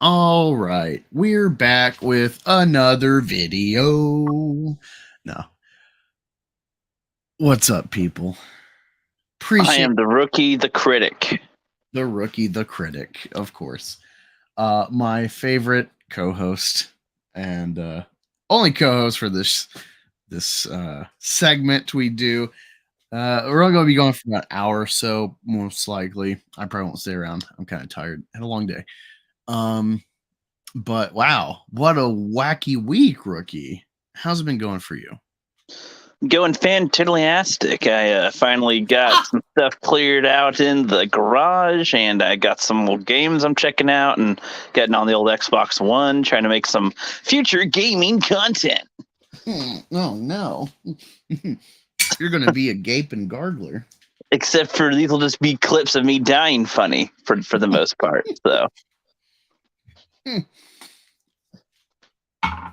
All right, we're back with another video. No, what's up, people? I Appreciate am the rookie, the critic. the rookie, the critic, of course. My favorite co-host and only co-host for this segment we do. We're only going to be going for about an hour or so, most likely. I probably won't stay around. I'm kind of tired. Had a long day. Um, But wow, what a wacky week, rookie. How's it been going for you? Going fantastic. I finally got some stuff cleared out in the garage, and I got some old games I'm checking out and getting on the old Xbox One, trying to make some future gaming content. Oh no. You're gonna be a gaping gargler. Except for these will just be clips of me dying funny for the most part. So,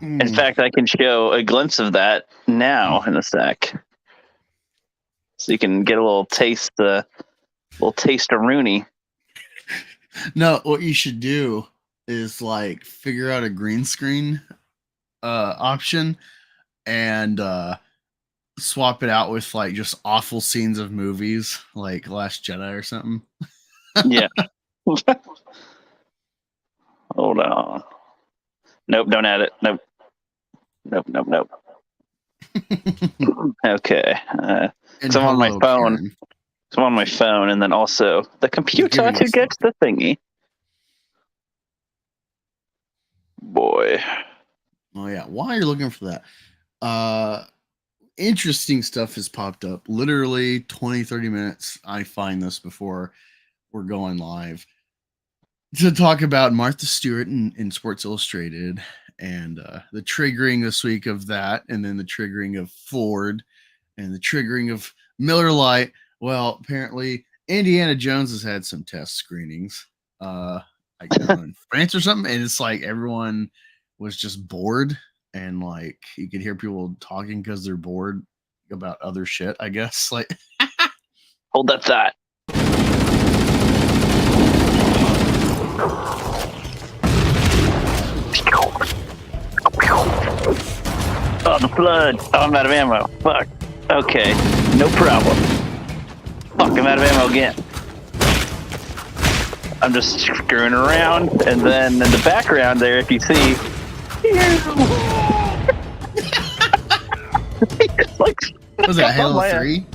in fact, I can show a glimpse of that now in a sec, so you can get a little taste of Rooney. No, what you should do is like figure out a green screen option and swap it out with like just awful scenes of movies like Last Jedi or something. Yeah. Hold on. Nope, don't add it. Nope. Nope. Okay. So I'm on my phone. Karen. So I'm on my phone, and then also the computer to get the thingy. Boy. Oh yeah. While you're looking for that, interesting stuff has popped up. Literally 20, 30 minutes. I find this before we're going live to talk about Martha Stewart in Sports Illustrated and the triggering this week of that, and then the triggering of Ford and the triggering of Miller Lite. Well, apparently Indiana Jones has had some test screenings, like in France or something, and it's like everyone was just bored, and like you could hear people talking because they're bored about other shit. I guess like Hold that thought. Oh, the flood. Oh, I'm out of ammo. Fuck. Okay. No problem. Fuck, I'm out of ammo again. I'm just screwing around, and then in the background there, if you see, it's like, was that Halo 3? Look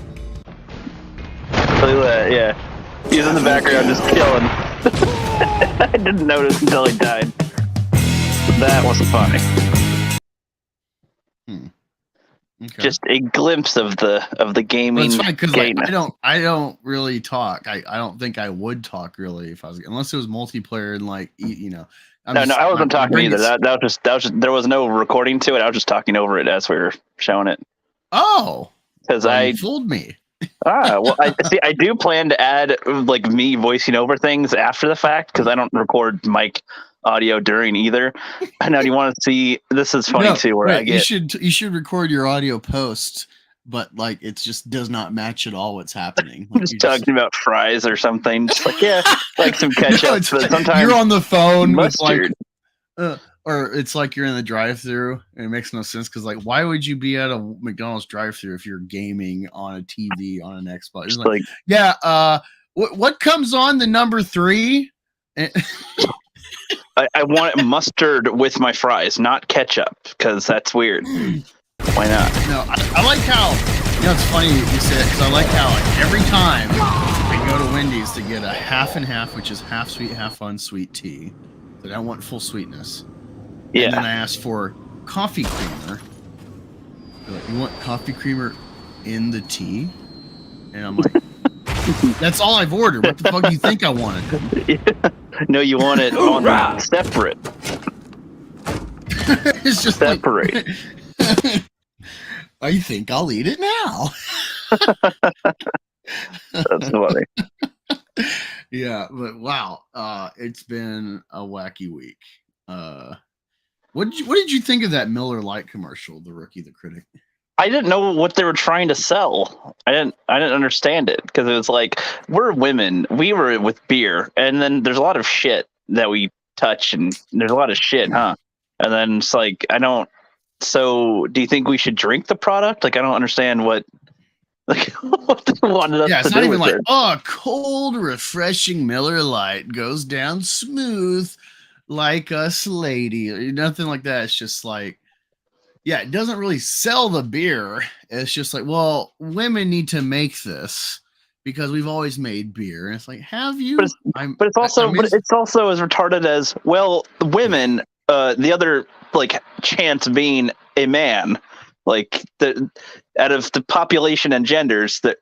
at that, yeah. He's in the background just killing. I didn't notice until he died. That was funny. Okay. Just a glimpse of the gaming. Well, it's fine because like, I don't really talk. I don't think I would talk really if I was, unless it was multiplayer and like No, I wasn't talking either. That was just there was no recording to it. I was just talking over it as we were showing it. Oh, because you fooled me. Well, I do plan to add like me voicing over things after the fact because I don't record mic audio during either. I know you want to see. This is funny too. Where I get you should record your audio post, but like it just does not match at all what's happening. Like, I'm just talking about fries or something. Just like like some ketchup. But sometimes you're on the phone mustard. with like, or it's like you're in the drive-through, and it makes no sense because like, why would you be at a McDonald's drive-through if you're gaming on a TV on an Xbox? It's like, yeah, what comes on the number 3? I want mustard with my fries, not ketchup, because that's weird. Why not? No, I like how, it's funny you say that because I like how like, every time I go to Wendy's to get a half and half, which is half sweet, half unsweet tea, that I want full sweetness. Yeah. And then I ask for coffee creamer. They're like, you want coffee creamer in the tea? And I'm like, that's all I've ordered. What the fuck do you think I wanted? Yeah. No, you want it on separate. It's just separate. Like, I think I'll eat it now. That's funny. Yeah, but wow, it's been a wacky week. What did you think of that Miller Lite commercial, the rookie, the critic? I didn't know what they were trying to sell. I didn't understand it because it was like, we're women, we were with beer, and then there's a lot of shit that we touch, and there's a lot of shit, huh? And then it's like I don't. So, do you think we should drink the product? Like, I don't understand what what they wanted us Yeah, to it's not do even with like, it. oh, cold, refreshing Miller Lite goes down smooth like a lady. Nothing like that. It's just like, yeah, it doesn't really sell the beer. It's just like, well, women need to make this because we've always made beer. And it's like, have But you? it's but it's also I mean, as retarded as well. Women, the other like chance being a man, like the out of the population and genders that,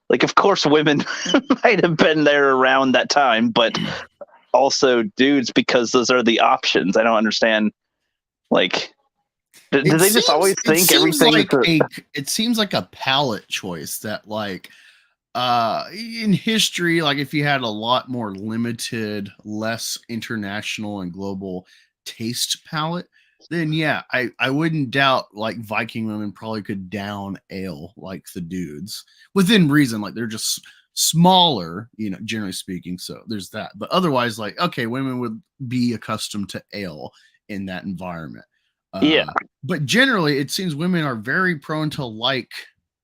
like, of course women might have been there around that time, but also dudes, because those are the options. I don't understand. Like, do they just always it think seems everything is like it seems like a palate choice that like in history, like if you had a lot more limited, less international and global taste palette, then yeah, I wouldn't doubt like Viking women probably could down ale like the dudes within reason. Like they're just smaller, you know, generally speaking. So there's that. But otherwise, like, okay, women would be accustomed to ale in that environment. yeah. But generally, it seems women are very prone to like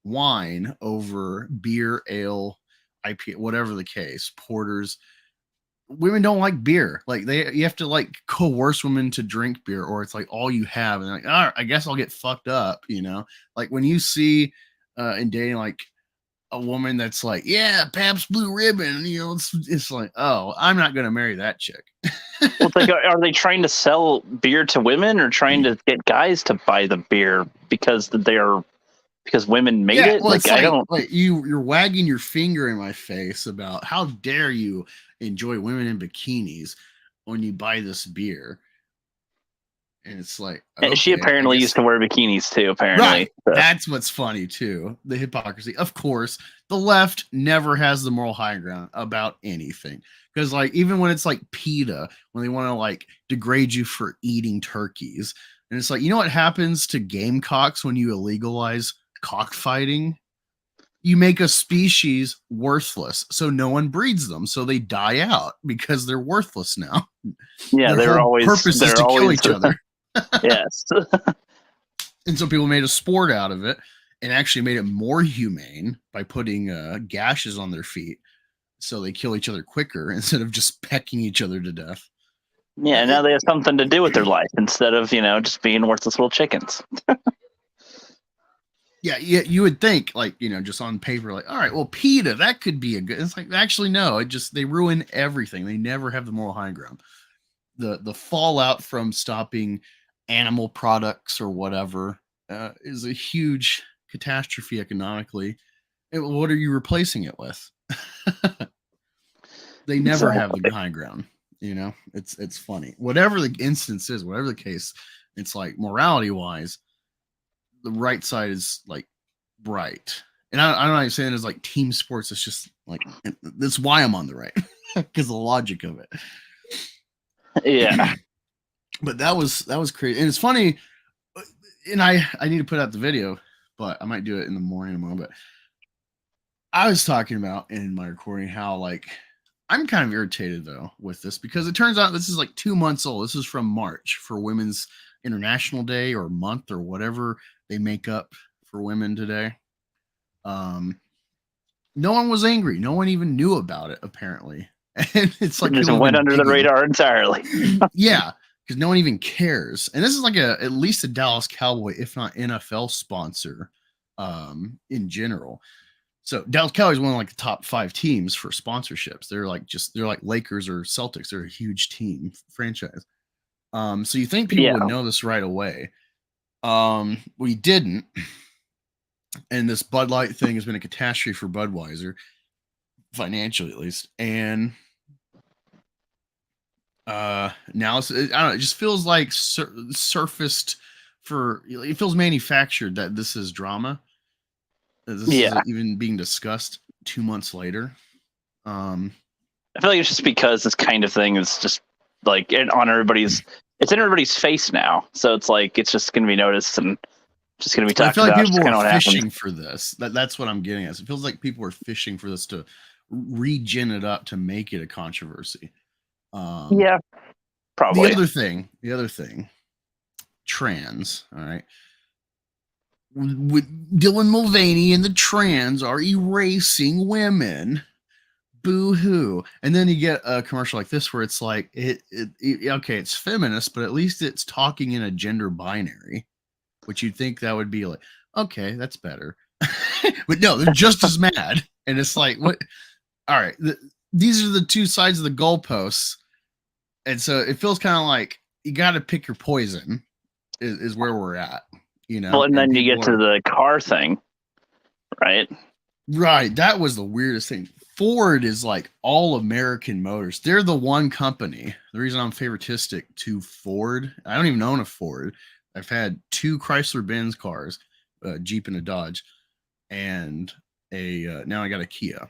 wine over beer, ale, IPA, whatever the case, porters. Women don't like beer. Like you have to like coerce women to drink beer, or it's like all you have, and they're like, all right, I guess I'll get fucked up. You know, like when you see in dating like a woman that's like, yeah, Pabst Blue Ribbon, you know, it's like, oh, I'm not gonna marry that chick. Well, it's like, are they trying to sell beer to women or trying to get guys to buy the beer because women made Yeah, it? well, Like, it's I don't. like you're wagging your finger in my face about how dare you enjoy women in bikinis when you buy this beer, and it's like, And she okay, I apparently guess used to wear bikinis too. Apparently, right. so. That's what's funny too. The hypocrisy. Of course, the left never has the moral high ground about anything. Because like even when it's like PETA, when they want to like degrade you for eating turkeys, and it's like, you know what happens to gamecocks when you illegalize cockfighting? You make a species worthless, so no one breeds them, so they die out because they're worthless now. Yeah, Their whole purpose is they're to kill always each other. yes. And so people made a sport out of it and actually made it more humane by putting gashes on their feet so they kill each other quicker instead of just pecking each other to death. Yeah, now they have something to do with their life instead of just being worthless little chickens. Yeah, you would think like, you know, just on paper, like, all right, well, PETA, that could be a good. It's like, actually, no, it just they ruin everything. They never have the moral high ground. The fallout from stopping animal products or whatever is a huge catastrophe economically. What are you replacing it with? They never have the high ground. You know, it's funny. Whatever the instance is, whatever the case, it's like morality wise, the right side is like right. And I'm not even saying it's like team sports. It's just like that's why I'm on the right because the logic of it. Yeah. But that was crazy, and it's funny. And I need to put out the video, but I might do it in the morning tomorrow. But I was talking about in my recording how like I'm kind of irritated though with this because it turns out this is like 2 months old. This is from March for Women's International Day or month or whatever they make up for women today. No one was angry. No one even knew about it apparently. And it's like Just people have went been under the digging. radar entirely. Yeah, because no one even cares. And this is like at least a Dallas Cowboy, if not NFL sponsor, in general. So Dallas Cowboys is one of like the top 5 teams for sponsorships. They're like Lakers or Celtics. They're a huge team franchise. So you think people would know this right away. We didn't. And this Bud Light thing has been a catastrophe for Budweiser, financially at least. And now I don't know, it just feels like surfaced it feels manufactured that this is drama. This is even being discussed 2 months later. I feel like it's just because this kind of thing is just like it's in everybody's face now. So it's like it's just going to be noticed and just going to be talked about. I feel like people are fishing for this. That's what I'm getting at. It feels like people are fishing for this to regen it up to make it a controversy. Yeah, Probably. The other thing, trans. All right, with Dylan Mulvaney and the trans are erasing women. Boo hoo! And then you get a commercial like this where it's like okay, it's feminist, but at least it's talking in a gender binary, which you'd think that would be like, okay, that's better. But no, they're just as mad, and it's like, what? All right, these are the two sides of the goalposts, and so it feels kind of like you got to pick your poison. Is where we're at, you know. Well, and then you get to the car thing, right? Right, that was the weirdest thing. Ford is like all American Motors. They're the one company. The reason I'm favoritistic to Ford, I don't even own a Ford. I've had 2 Chrysler Benz cars, a Jeep and a Dodge, and a now I got a Kia.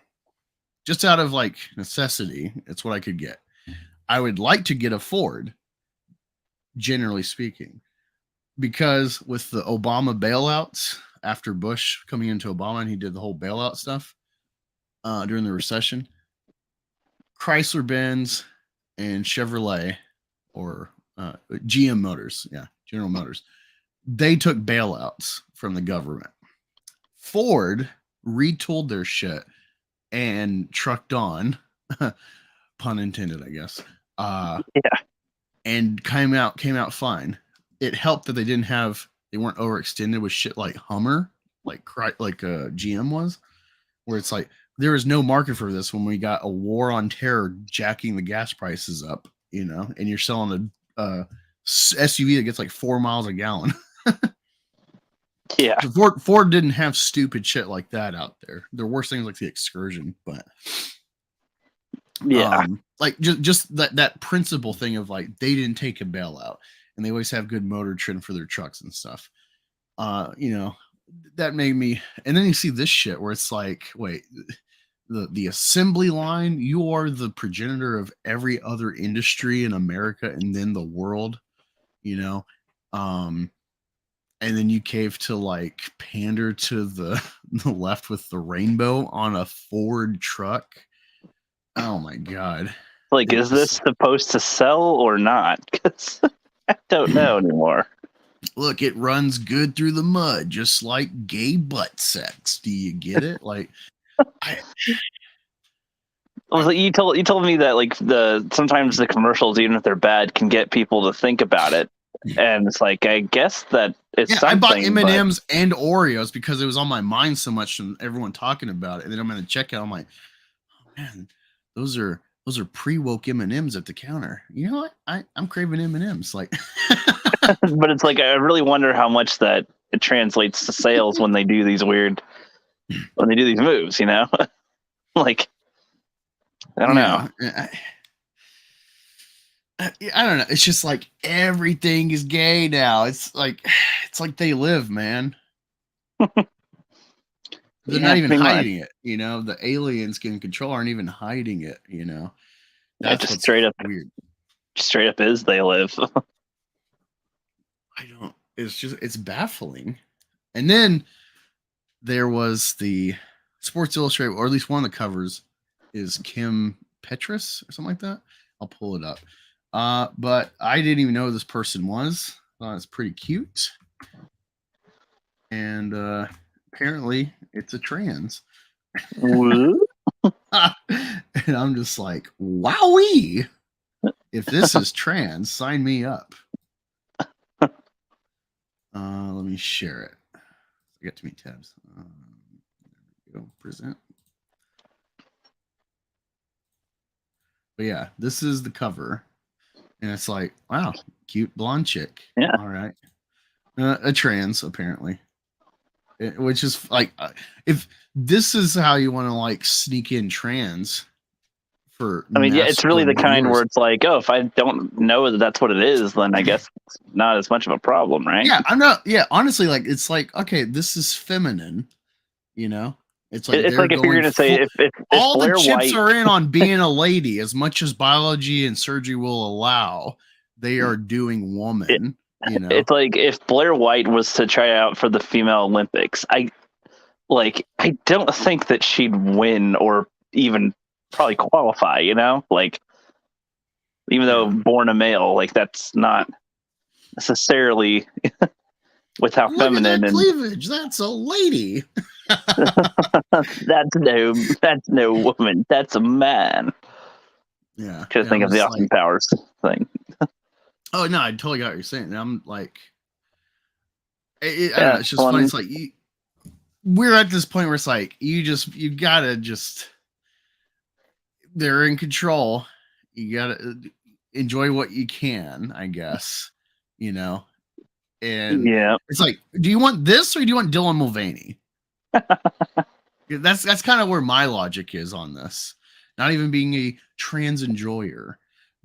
Just out of like necessity, it's what I could get. I would like to get a Ford, generally speaking, because with the Obama bailouts after Bush coming into Obama and he did the whole bailout stuff during the recession, Chrysler Benz and Chevrolet or GM Motors, yeah, General Motors, they took bailouts from the government. Ford retooled their shit and trucked on, pun intended, I guess. Yeah. And came out fine. It helped that they weren't overextended with shit like Hummer, like GM was, where it's like there is no market for this when we got a war on terror jacking the gas prices up, you know, and you're selling a SUV that gets like 4 miles a gallon. Yeah. So Ford didn't have stupid shit like that out there. There were things like the Excursion, but yeah, like just that principle thing of like they didn't take a bailout, and they always have good motor trim for their trucks and stuff. You know, that made me. And then you see this shit where it's like, wait, the assembly line, you are the progenitor of every other industry in America and then the world, you know. And then you cave to like pander to the left with the rainbow on a Ford truck. Oh my god. like, is this supposed to sell or not? Because I don't know anymore. Look, it runs good through the mud, just like gay butt sex. Do you get it? Like, You told me that like sometimes the commercials, even if they're bad, can get people to think about it, and it's like I guess that it's something. I bought M&Ms and Oreos because it was on my mind so much from everyone talking about it, and then I'm going to check out. I'm like, oh man, those are pre-woke M&Ms at the counter. You know what? I'm craving M&Ms. Like, but it's like I really wonder how much that it translates to sales when they do these moves. You know, like. I don't know. I don't know. It's just like everything is gay now. It's like they live, man. They're not even hiding it. You know, the aliens in control aren't even hiding it. You know, that's just straight up weird. Straight up is they live. I don't. It's baffling. And then there was the Sports Illustrated, or at least one of the covers is Kim Petras or something like that. I'll pull it up. But I didn't even know who this person was. Thought it's pretty cute. And apparently it's a trans. And I'm just like, wowee. If this is trans, sign me up. Let me share it. I got too many tabs. There we go. Present. But yeah, this is the cover, and it's like, wow, cute blonde chick. Yeah. All right. A trans, apparently. Which is like, if this is how you want to like sneak in trans for, I mean, yeah, it's really the kind where it's like, oh, if I don't know that that's what it is, then I guess it's not as much of a problem, right? Yeah, I'm not. Yeah, honestly, like it's like, okay, this is feminine, you know. It's like if you're going to say if all Blair the chips White... are in on being a lady, as much as biology and surgery will allow, they are doing woman. You know, it's like if Blair White was to try out for the female Olympics, I don't think that she'd win or even probably qualify. You know, like even though born a male. Like that's not necessarily with how Look feminine at that and cleavage. That's a lady. that's no woman. That's a man. Yeah. Just think I'm of the just Austin like, Powers thing. oh no, I totally got what you're saying. And I'm like, I don't Yeah, know. It's it's just funny. fun. It's like we're at this point where it's like you gotta just they're in control. You gotta enjoy what you can, I guess. You know, and Yeah, it's like, do you want this or do you want Dylan Mulvaney? That's kind of where my logic is on this. Not even being a trans enjoyer,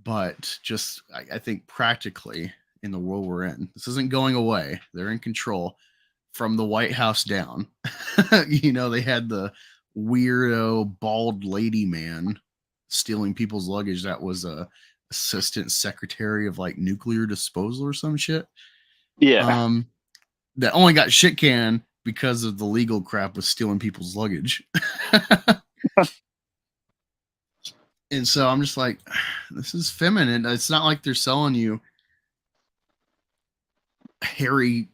but just I think practically in the world we're in, this isn't going away. They're in control from the White House down. They had the weirdo bald lady man stealing people's luggage that was a assistant secretary of like nuclear disposal or some shit. yeah, That only got shit canned because of the legal crap with stealing people's luggage. And so I'm just like, this is feminine. It's not like they're selling you hairy,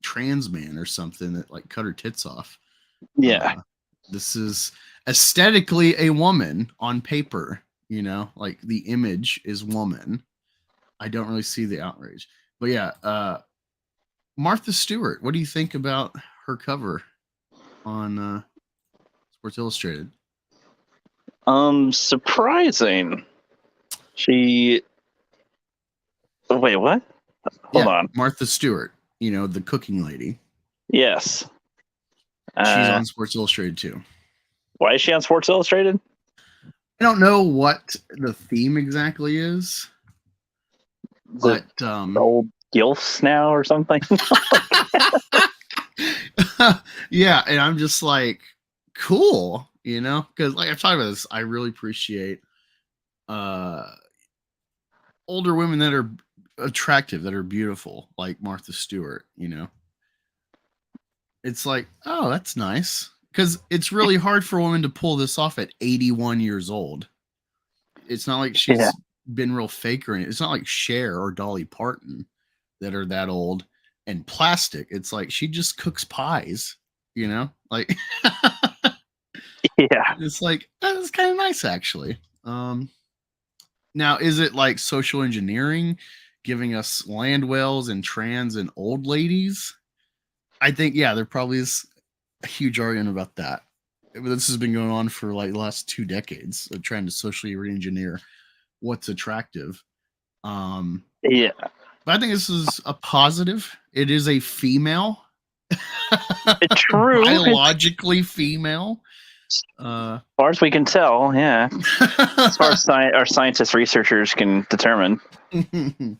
trans man or something that like cut her tits off. yeah, This is aesthetically a woman on paper, like the image is woman. I don't really see the outrage. But yeah, Martha Stewart, what do you think about her cover on Sports Illustrated? Surprising. She. Oh, wait, what? Hold Yeah, on. Martha Stewart, the cooking lady. Yes. She's on Sports Illustrated too. Why is she on Sports Illustrated? I don't know what the theme exactly is, but Old gilfs now or something. yeah, and I'm just like, cool, because like I've talked about this, I really appreciate older women that are attractive, that are beautiful, like Martha Stewart. It's like, oh, that's nice, because it's really hard for a woman to pull this off at 81 years old. It's not like she's been real fake or anything. It's not like Cher or Dolly Parton that are that old and plastic. It's like she just cooks pies, like Yeah. it's like that's kind of nice actually. Now is it like social engineering, giving us land whales and trans and old ladies? I think there probably is a huge argument about that. This has been going on for like the last 2 decades of trying to socially re-engineer what's attractive. Yeah. But I think this is a positive. It is a female. True. Biologically female. As far as we can tell, yeah. As far as our scientists, researchers can determine. I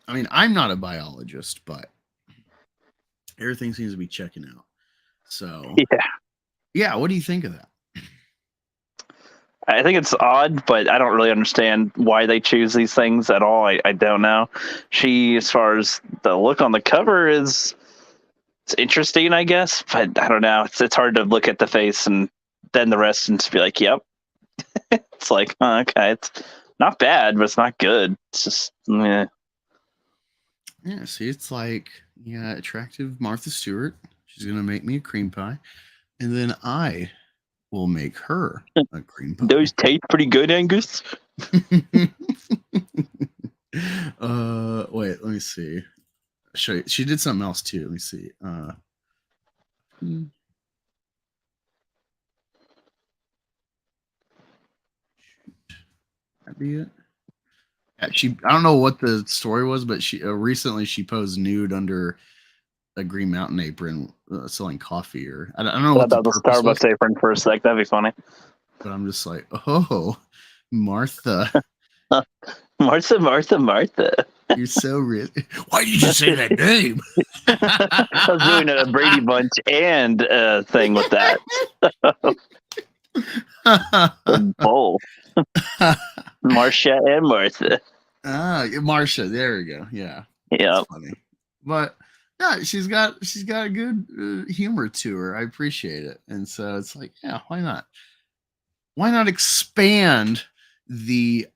mean, I'm not a biologist, but everything seems to be checking out. So, yeah, what do you think of that? I think it's odd, but I don't really understand why they choose these things at all. I don't know. She, as far as the look on the cover, it's interesting, I guess, but I don't know. It's hard to look at the face and then the rest and just be like, yep. It's like, okay, it's not bad, but it's not good. It's just, yeah. Yeah, see, it's like, attractive Martha Stewart. She's going to make me a cream pie. And then I will make her a cream pie. Those taste pretty good, Angus. Wait, let me see. I'll show you. She did something else too. Let me see. That be it? Yeah, I don't know what the story was, but she recently she posed nude under a Green Mountain apron selling coffee, or I don't know what the purpose Starbucks was. apron for a sec. That'd be funny. But I'm just like, oh, Martha. Martha. You're so rich. Why did you say that name? I was doing a Brady Bunch and a thing with that. Both. Marcia and Martha. Marcia. There we go. Yeah. Yeah. Funny. But yeah, she's got a good humor to her. I appreciate it. And so it's like, yeah, why not? Why not expand the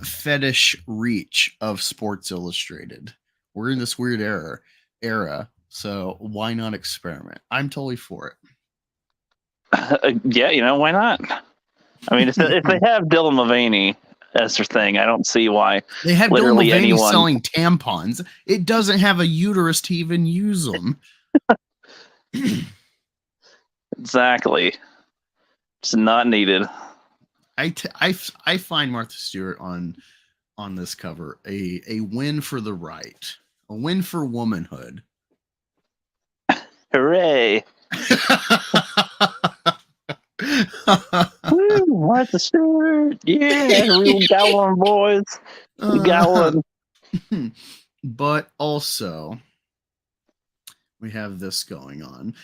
fetish reach of Sports Illustrated. We're in this weird era, so why not experiment? I'm totally for it. Yeah, why not? I mean, if they have Dylan Mulvaney as their thing, I don't see why. They have Dylan literally Mulvaney anyone selling tampons. It doesn't have a uterus to even use them. Exactly. It's not needed. I find Martha Stewart on this cover a win for the right, a win for womanhood. Hooray! Woo, Martha Stewart! Yeah, we got one, boys. We got one. But also, we have this going on.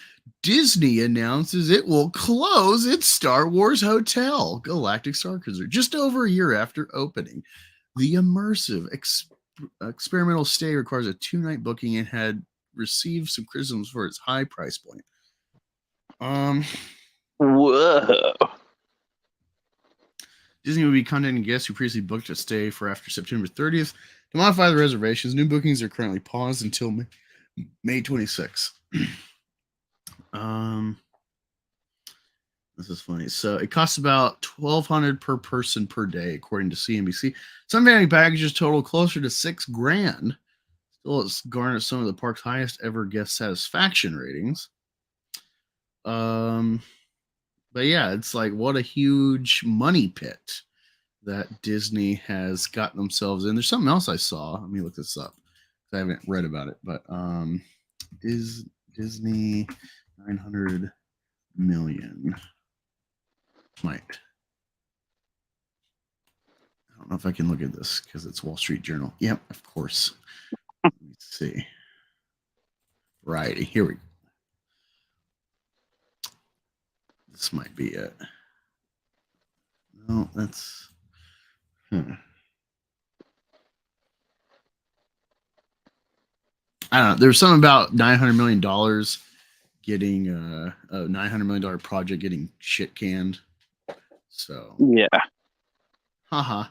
Disney announces it will close its Star Wars Hotel, Galactic Star Cruiser, just over a year after opening. The immersive experimental stay requires a 2-night booking and had received some criticisms for its high price point. Whoa. Disney will be contacting guests who previously booked a stay for after September 30th to modify the reservations. New bookings are currently paused until May 26th. This is funny. So it costs about $1,200 per person per day, according to CNBC. Some family packages total closer to $6,000. Still, it's garnered some of the park's highest ever guest satisfaction ratings. But yeah, it's like what a huge money pit that Disney has gotten themselves in. There's something else I saw. Let me look this up. I haven't read about it, but is Disney 900 million? Might. I don't know if I can look at this because it's Wall Street Journal. Yep, of course. Let me see. Variety. Here we go. This might be it. No, that's. I don't know. There's something about $900 million getting a $900 million project getting shit canned. So yeah. Haha.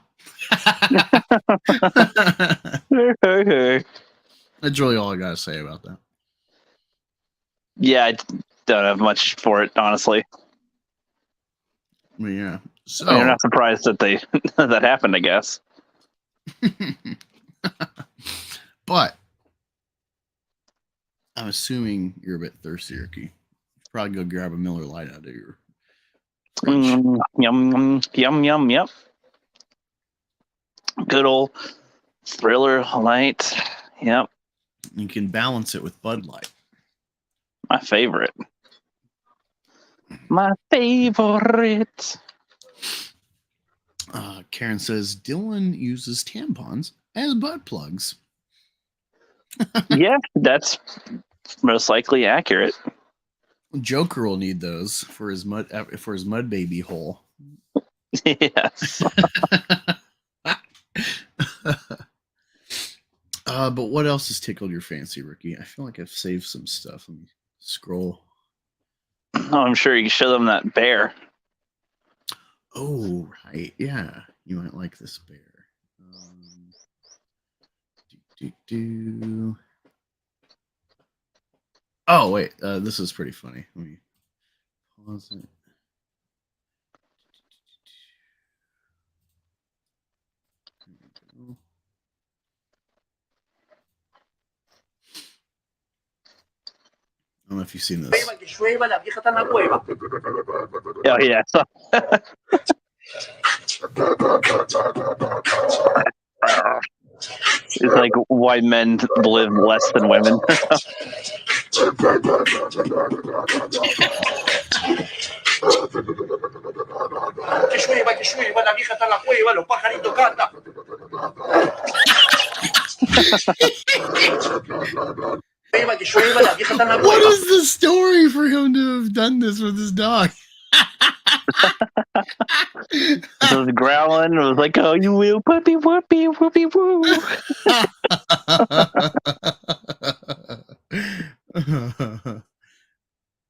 That's really all I gotta say about that. Yeah, I don't have much for it, honestly. But yeah. So I'm not surprised that that happened, I guess. But I'm assuming you're a bit thirsty, Ricky. Probably go grab a Miller Lite out of your fridge. Yum, yum, yep. Good old Thriller Light. Yep. You can balance it with Bud Light. My favorite. My favorite. Karen says Dylan uses tampons as butt plugs. Yeah, that's most likely accurate. Joker will need those for his mud baby hole. Yes. But what else has tickled your fancy, Ricky? I feel like I've saved some stuff. Let me scroll. Oh, I'm sure you can show them that bear. Oh, right. Yeah. You might like this bear. Oh, wait. This is pretty funny. Let me pause it. I don't know if you've seen this. Oh, yeah. It's like white men live less than women. What is the story for him to have done this with his dog? It was growling. It was like, "Oh, you will, puppy, whoopee, whoopee, woo."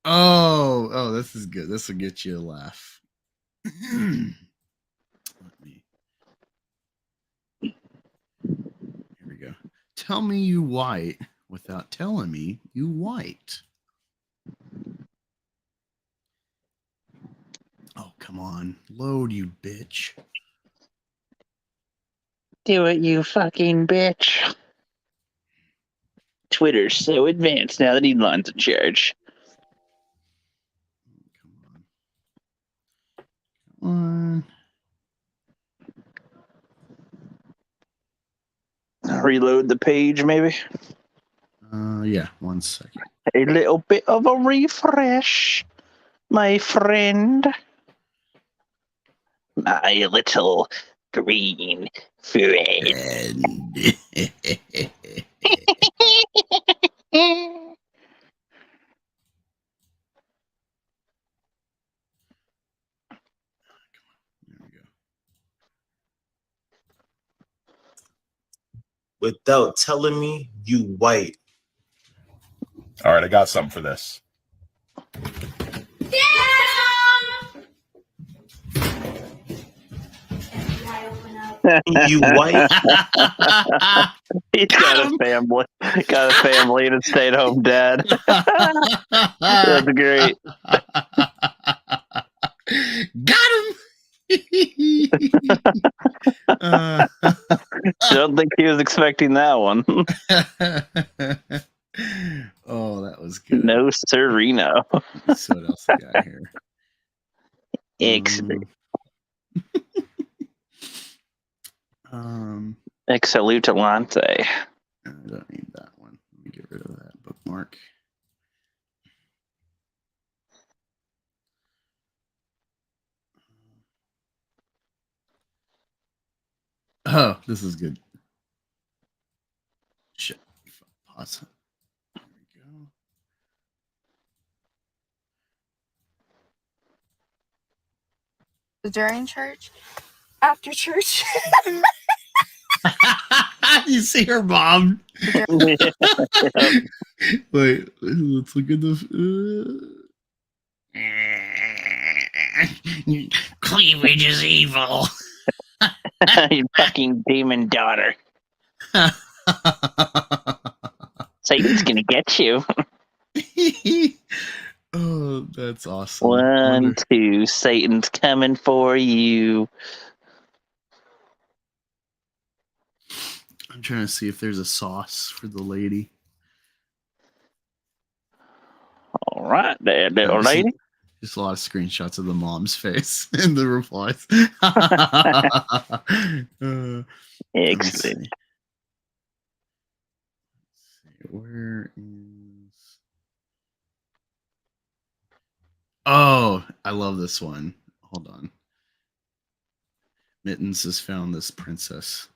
Oh, this is good. This will get you a laugh. Let me tell me you white without telling me you white. Oh, come on. Load, you bitch. Do it, you fucking bitch. Twitter's so advanced now that Elon's in charge. Come on. Reload the page, maybe. Yeah, 1 second. A little bit of a refresh, my friend. My little green friend. There we go. Without telling me you white. All right, I got something for this. You white. He's got a family. Got a family and a stay-at-home dad. That's great. Got him. Don't think he was expecting that one. Oh, that was good. No, Sereno. So what else I got here? Excellent. Excelutolante. I don't need that one. Let me get rid of that bookmark. Oh, this is good. Shit. Pause. There we go. During church, after church. You see her mom. Wait, let's look at the. Cleavage is evil. You fucking demon daughter. Satan's gonna get you. Oh, that's awesome. 1, 2, Satan's coming for you. I'm trying to see if there's a sauce for the lady. All right, there, little lady. Just a lot of screenshots of the mom's face in the replies. Excellent. Where is? Oh, I love this one. Hold on. Mittens has found this princess.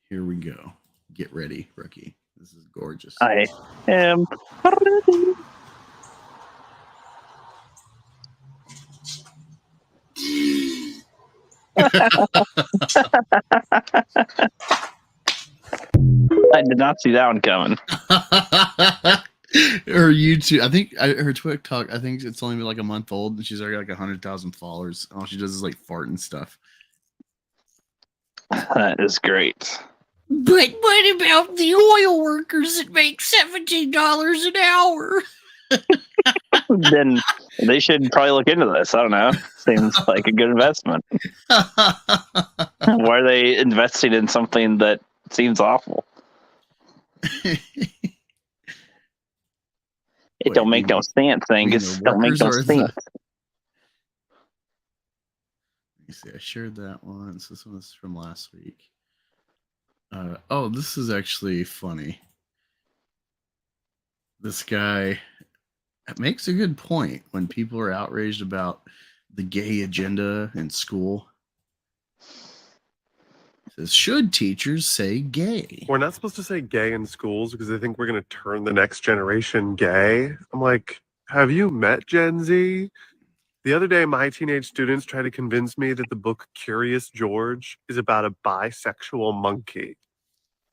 Here we go. Get ready, rookie. This is gorgeous. I am ready. I did not see that one coming. Her YouTube, I think her TikTok, I think it's only been like a month old, and she's already like 100,000 followers. All she does is like fart and stuff. That is great. But what about the oil workers that make $17 an hour? Then they should probably look into this. I don't know. Seems like a good investment. Why are they investing in something that seems awful? It don't make no sense, Angus. Don't make no sense. Let me see. I shared that once. This one was from last week. Oh, this is actually funny. This guy makes a good point when people are outraged about the gay agenda in school. It says, should teachers say gay? We're not supposed to say gay in schools because they think we're going to turn the next generation gay. I'm like, have you met Gen Z? The other day, my teenage students tried to convince me that the book Curious George is about a bisexual monkey.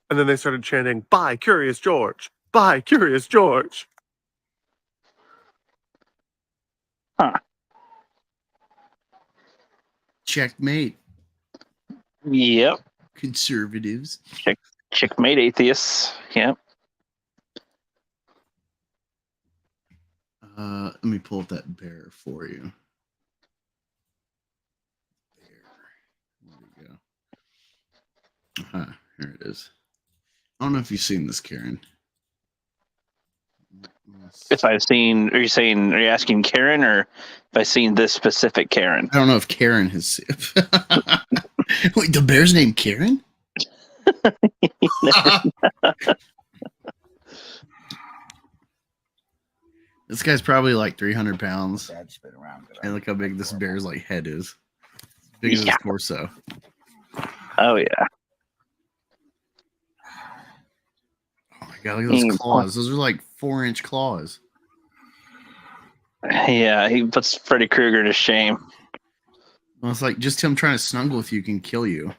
And then they started chanting, "Bye, Curious George! Bye, Curious George!" Huh. Checkmate, Yep. conservatives. Checkmate, atheists. Yep. Let me pull up that bear for you. There we go. Here it is. I don't know if you've seen this, Karen. If I've seen, are you asking Karen, or if I've seen this specific Karen? I don't know if Karen has. Wait, the bear's named Karen? This guy's probably like 300 pounds. Dad's been around. And look how big this bear's like head is. As big as his torso. Oh yeah. Oh my god, look at those claws. Those are like 4-inch claws. Yeah, he puts Freddy Krueger to shame. Well, it's like just him trying to snuggle with you can kill you.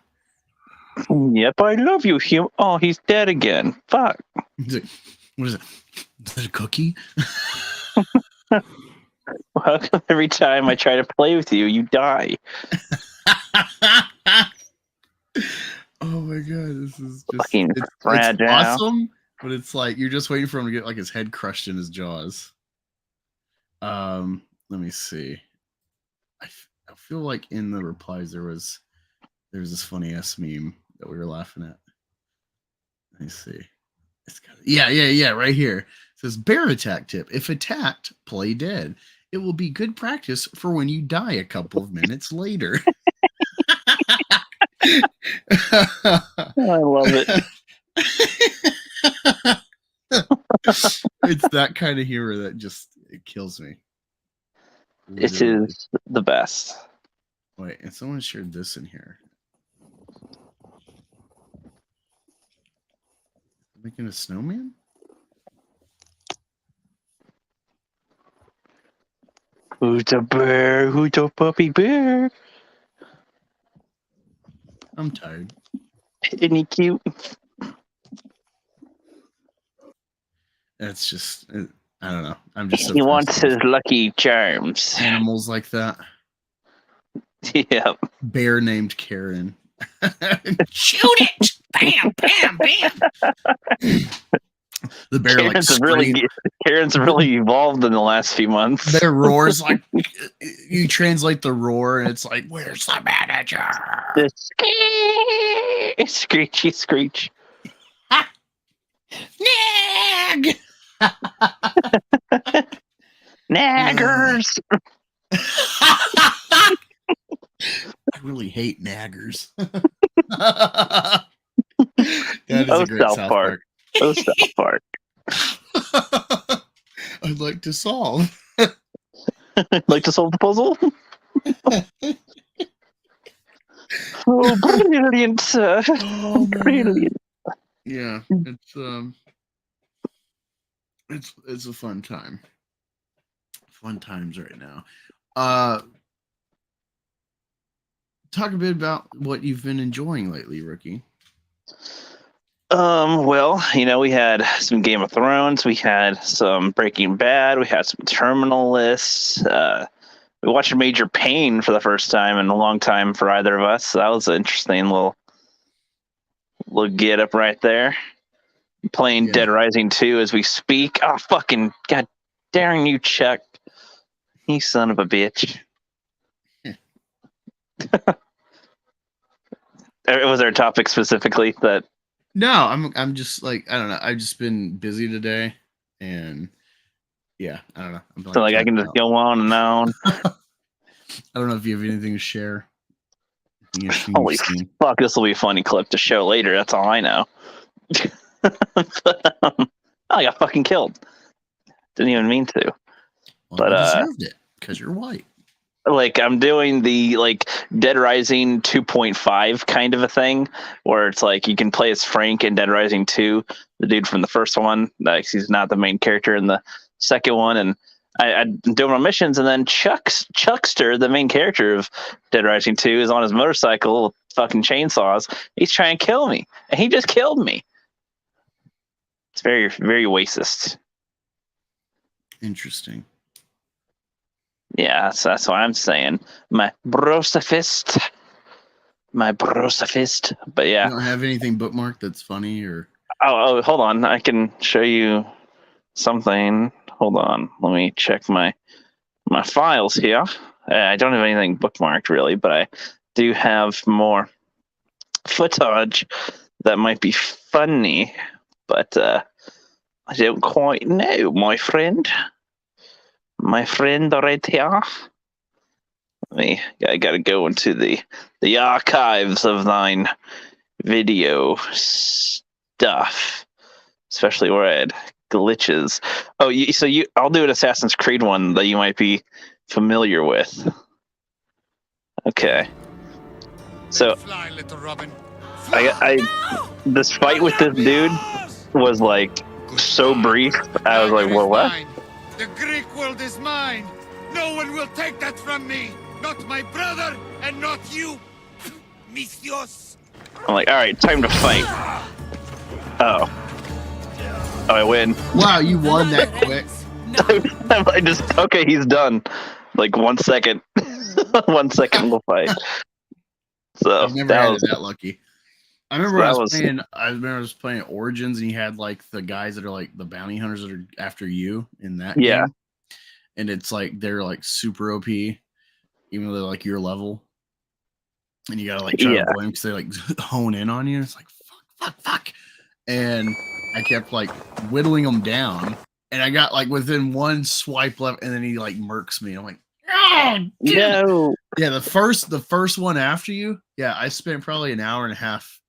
Yep, I love you, Hugh. Oh, he's dead again. Fuck. What is it? Is that a cookie? How come every time I try to play with you, you die? Oh my god, this is just Fucking it's fragile. awesome, but it's like you're just waiting for him to get like his head crushed in his jaws. Let me see. I feel like in the replies there was this funny ass meme that we were laughing at. Let me see. It's got yeah, right here. It says bear attack tip. If attacked, play dead. It will be good practice for when you die a couple of minutes later. I love it. It's that kind of humor that just it kills me. It Literally. is the best. Wait, and someone shared this in here. Making a snowman? Who's the bear? Who's the puppy bear? I'm tired. Isn't he cute? It's just, I don't know. I'm just so He wants his fascinated Lucky Charms. with animals like that. Yep. Bear named Karen. Shoot it! Bam, bam, bam. The bear Karen's really evolved in the last few months. bear roars like you translate the roar and it's like, where's the manager? The screechy screech. Nag! Naggers. I really hate naggers. That is a great South Park. Oh, South Park. I'd like to solve. Like to solve the puzzle? Oh, brilliant, sir. Oh, Brilliant. Yeah, it's a fun time. Fun times right now. Talk a bit about what you've been enjoying lately, Rookie. Well, we had some Game of Thrones, we had some Breaking Bad, we had some Terminal Lists. We watched Major Pain for the first time in a long time for either of us. So that was an interesting little get up right there. Playing Dead Rising 2 as we speak. Oh, fucking god darn you, Chuck. You son of a bitch. Was there a topic specifically that? No, I'm just like, I don't know. I've just been busy today, and yeah, I don't know. So I can just go on and on. I don't know if you have anything to share. Holy fuck! This will be a funny clip to show later. That's all I know. But, I got fucking killed. Didn't even mean to. Well, but you deserved it because you're white. Like I'm doing the Dead Rising 2.5 kind of a thing, where it's like you can play as Frank in Dead Rising 2, the dude from the first one. Like he's not the main character in the second one, and I'm doing my missions, and then Chuckster, the main character of Dead Rising 2, is on his motorcycle with fucking chainsaws. He's trying to kill me, and he just killed me. It's very, very racist. Interesting. Yeah, that's what I'm saying. My brosifist. My brosifist. But You yeah. don't have anything bookmarked that's funny or Oh, hold on. I can show you something. Hold on. Let me check my files here. I don't have anything bookmarked really, but I do have more footage that might be funny. But I don't quite know, my friend. My friend right here. I gotta go into the archives of thine video stuff, especially where I had glitches. Oh, I'll do an Assassin's Creed one that you might be familiar with. Okay. So Fly, little Robin. this fight with this dude was like so brief. I was like, well, what? The Greek world is mine. No one will take that from me. Not my brother and not you. Misios. I'm like, all right, time to fight. Oh, I win. wow, you won that quick. I just okay, he's done. Like 1 second. 1 second we'll fight. So I've never had it that lucky. I remember So I that was was- playing. I remember I was playing Origins, and you had like the guys that are like the bounty hunters that are after you in that Yeah. game. And it's like they're like super OP, even though they're like your level. And you gotta like try to avoid them because they like hone in on you. It's like fuck. And I kept like whittling them down, and I got like within one swipe left, and then he like murks me. I'm like, oh No. yeah. The first one after you, yeah. I spent probably an hour and a half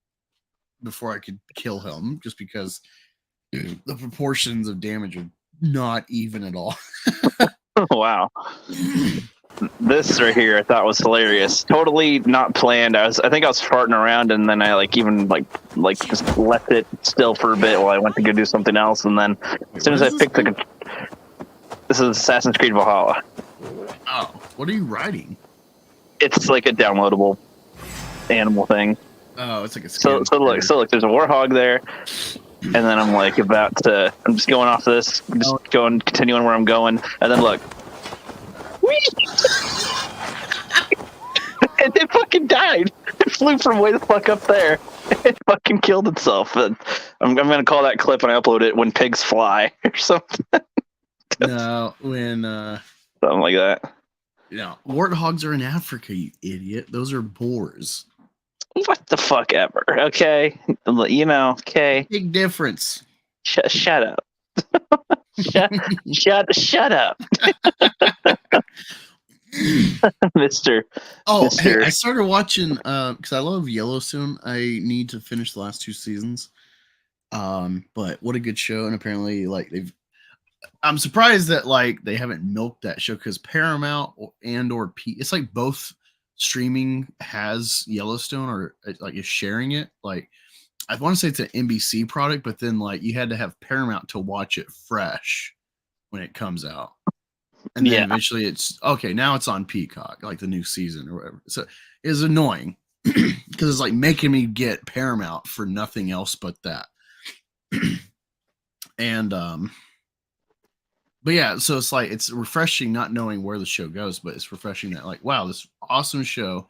before I could kill him, just because the proportions of damage are not even at all. Wow. This right here I thought was hilarious. Totally not planned. I think I was farting around, and then I like just left it still for a bit while I went to go do something else, and then as soon as I picked this is Assassin's Creed Valhalla. Oh, what are you writing? It's like a downloadable animal thing. Oh, it's like a So look, there's a warhog there, and then I'm like I'm just going off this, continuing where I'm going, and then look. Whee! And it fucking died. It flew from way the fuck up there. It fucking killed itself. And I'm gonna call that clip and I upload it when pigs fly or something. No, when Something like that. warthogs are in Africa, you idiot. Those are boars. What the fuck ever? Okay, okay. Big difference. Shut up. Shut up, Mister. Oh, Mr. hey, I started watching because I love Yellowstone. I need to finish the last 2 seasons. But what a good show, and apparently, like I'm surprised that like they haven't milked that show because Paramount or P. It's like both streaming has Yellowstone or like is sharing it. Like I want to say it's an NBC product, but then like you had to have Paramount to watch it fresh when it comes out. And then eventually it's okay. Now it's on Peacock, like the new season or whatever. So it's annoying because it's like making me get Paramount for nothing else but that. And but yeah, so it's like it's refreshing not knowing where the show goes, but it's refreshing that like wow, this awesome show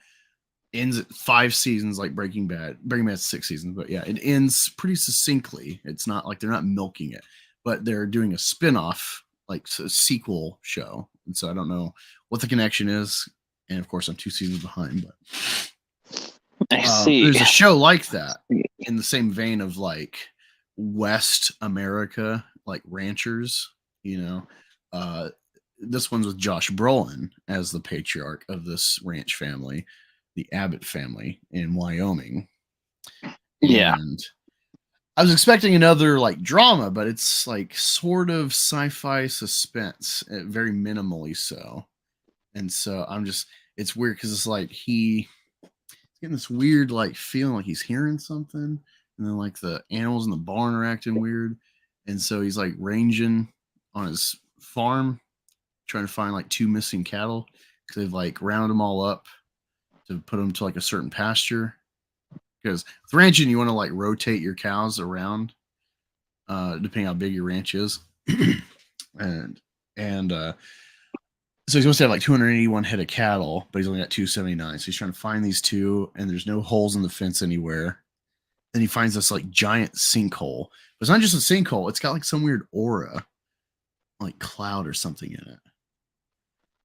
ends at 5 seasons like Breaking Bad. Breaking Bad's 6 seasons, but yeah, it ends pretty succinctly. It's not like they're not milking it, but they're doing a spin-off like a sequel show. And so I don't know what the connection is. And of course I'm 2 seasons behind, but I see. There's a show like that in the same vein of like West America, like ranchers, this one's with Josh Brolin as the patriarch of this ranch family, the Abbott family in Wyoming. Yeah. And I was expecting another like drama, but it's like sort of sci-fi suspense, very minimally so. And so it's weird because it's like he's getting this weird like feeling like he's hearing something, and then like the animals in the barn are acting weird, and so he's like ranging on his farm trying to find like 2 missing cattle because they've like rounded them all up to put them to like a certain pasture. Because with ranching, you want to like rotate your cows around, depending how big your ranch is, and So he's supposed to have like 281 head of cattle, but he's only got 279. So he's trying to find these two, and there's no holes in the fence anywhere. Then he finds this like giant sinkhole. But it's not just a sinkhole, it's got like some weird aura, like cloud or something in it.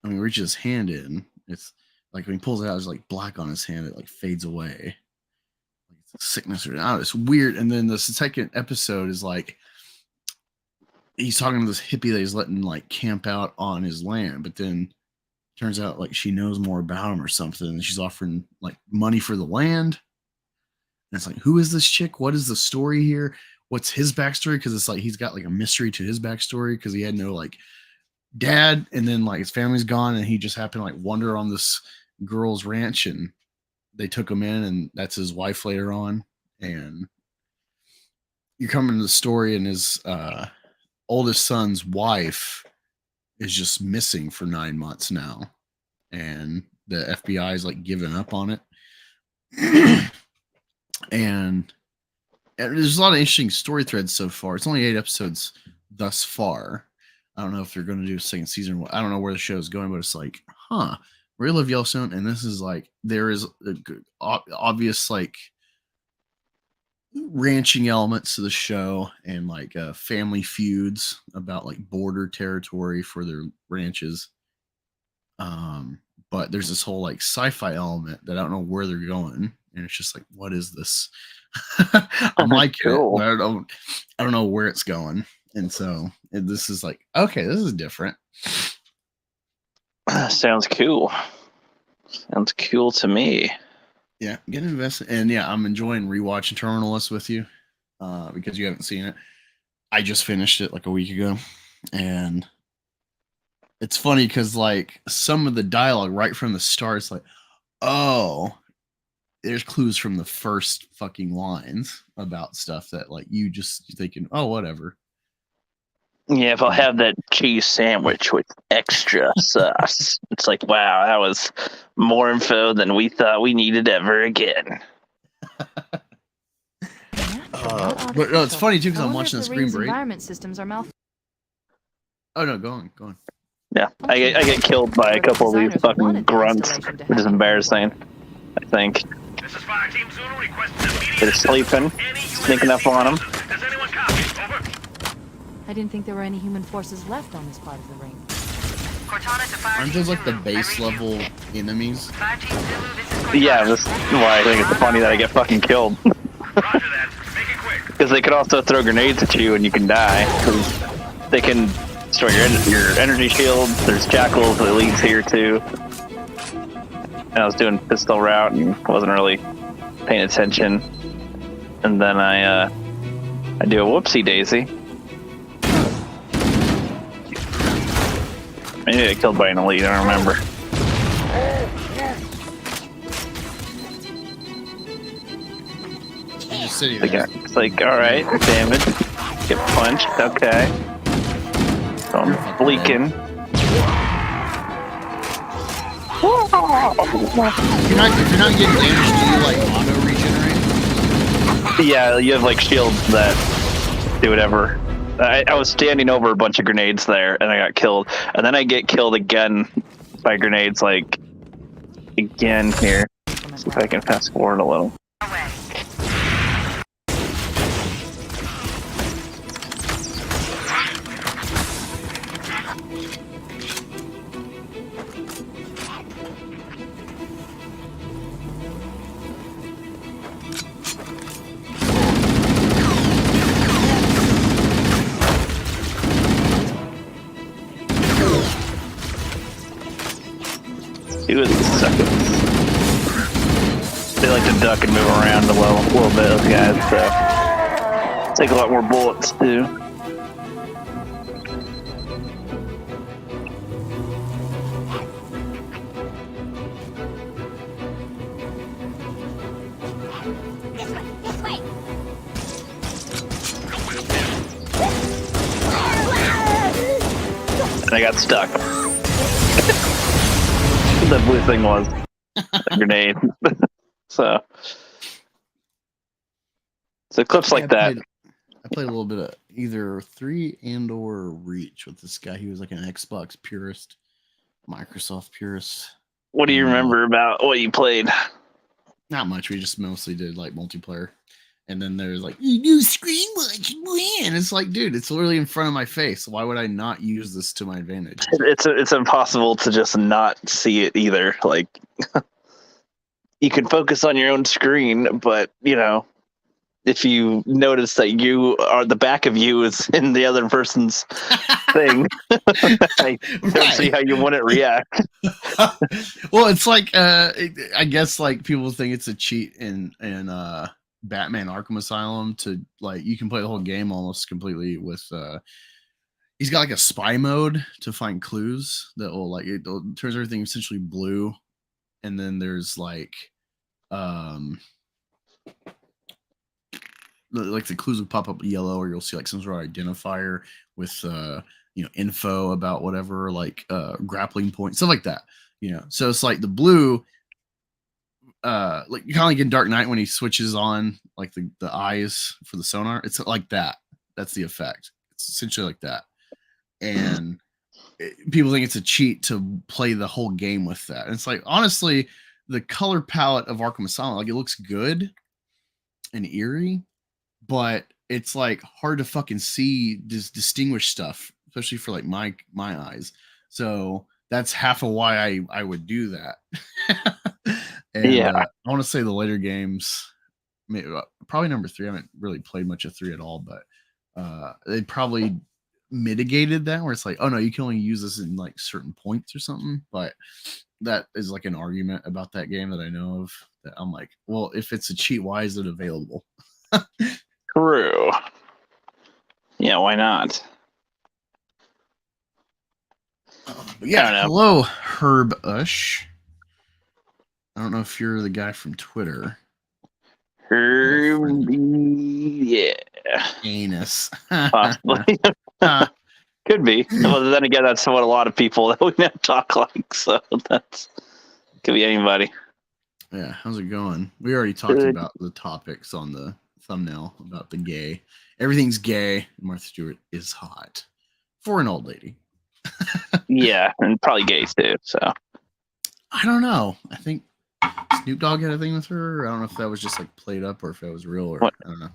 And when he reaches his hand in, it's like when he pulls it out, there's like black on his hand, it like fades away. Like it's a sickness or not. It's weird. And then the second episode is like he's talking to this hippie that he's letting like camp out on his land, but then turns out like she knows more about him or something, and she's offering like money for the land. And it's like, who is this chick? What is the story here? What's his backstory? Because it's like he's got like a mystery to his backstory because he had no like dad, and then like his family's gone, and he just happened to like wander on this girl's ranch, and they took him in, and that's his wife later on. And you're coming to the story, and his oldest son's wife is just missing for 9 months now, and the FBI is like giving up on it. and there's a lot of interesting story threads so far. It's only 8 episodes thus far. I don't know if they're going to do a second season. I don't know where the show is going, but it's like, we live Yellowstone, and this is like there is a obvious like ranching elements to the show, and like family feuds about like border territory for their ranches. But there's this whole like sci-fi element that I don't know where they're going, and it's just like, what is this? I'm like, cool. I don't know where it's going, and so this is like, okay, this is different. Sounds cool. Sounds cool to me. Yeah, get invested, and yeah, I'm enjoying rewatching Terminalist with you because you haven't seen it. I just finished it like a week ago, and it's funny because like some of the dialogue right from the start, it's like, oh, there's clues from the first fucking lines about stuff that like you just thinking, oh, whatever. Yeah, if I'll have that cheese sandwich with extra sauce. It's like, wow, that was more info than we thought we needed ever again. But no, it's funny too because I'm watching this Green Break. Environment systems are Oh no, go on. Yeah, I get killed by a couple of these fucking grunts, which is embarrassing, I think. They're sleeping, sneaking up on them. I didn't think there were any human forces left on this part of the ring. Aren't those like the base level enemies? Yeah, this is why I think it's funny that I get fucking killed. Because they could also throw grenades at you and you can die. Because they can destroy your energy shield. There's jackals that leads here too. And I was doing pistol route and wasn't really paying attention. And then I do a whoopsie daisy. Maybe I got killed by an elite, I don't remember. Just sitting there. It's like, alright, damage. Get punched, okay. So I'm bleaking. If you're not getting damaged, do you like auto regenerate? Yeah, you have like shields that do whatever. I was standing over a bunch of grenades there, and I got killed. And then I get killed again by grenades, like, again here. See if I can fast forward a little. Two of these suckers. They like to duck and move around a little bit, those guys, so take a lot more bullets too. And I got stuck. The blue thing was a grenade. so clips like that. I played a little bit of either 3 and or Reach with this guy. He was like an Xbox purist. Microsoft purists. What do you remember about what you played? Not much. We just mostly did like multiplayer. And then there's like, you do screen watching, and it's like, dude, it's literally in front of my face. Why would I not use this to my advantage? It's impossible to just not see it either. Like, you can focus on your own screen, but if you notice that the back of you is in the other person's thing, I don't see how you wouldn't react. Well, it's like I guess like people think it's a cheat in Batman Arkham Asylum to like you can play the whole game almost completely with he's got like a spy mode to find clues that will like it turns everything essentially blue, and then there's like the clues will pop up yellow, or you'll see like some sort of identifier with info about whatever, like grappling point, stuff like that. So it's like the blue, like you kind of like in Dark Knight when he switches on like the eyes for the sonar. It's like that. That's the effect. It's essentially like that. And people think it's a cheat to play the whole game with that. And it's like, honestly, the color palette of Arkham Asylum, like it looks good and eerie, but it's like hard to fucking see distinguish stuff, especially for like my eyes. So that's half of why I would do that. And I want to say the later games, maybe, probably number 3. I haven't really played much of 3 at all, but they probably mitigated that where it's like, oh no, you can only use this in like certain points or something. But that is like an argument about that game that I know of that I'm like, well, if it's a cheat, why is it available? True. Yeah, why not? But yeah, hello, Herb Ush. I don't know if you're the guy from Twitter. Herb, yeah. Anus. Possibly. Could be. Well, then again, that's what a lot of people that we now talk like, so that's could be anybody. Yeah, how's it going? We already talked about the topics on the thumbnail about the gay. Everything's gay. And Martha Stewart is hot for an old lady. Yeah, and probably gay too. So I don't know. I think Snoop Dogg had a thing with her. I don't know if that was just like played up or if it was real. Or I don't know.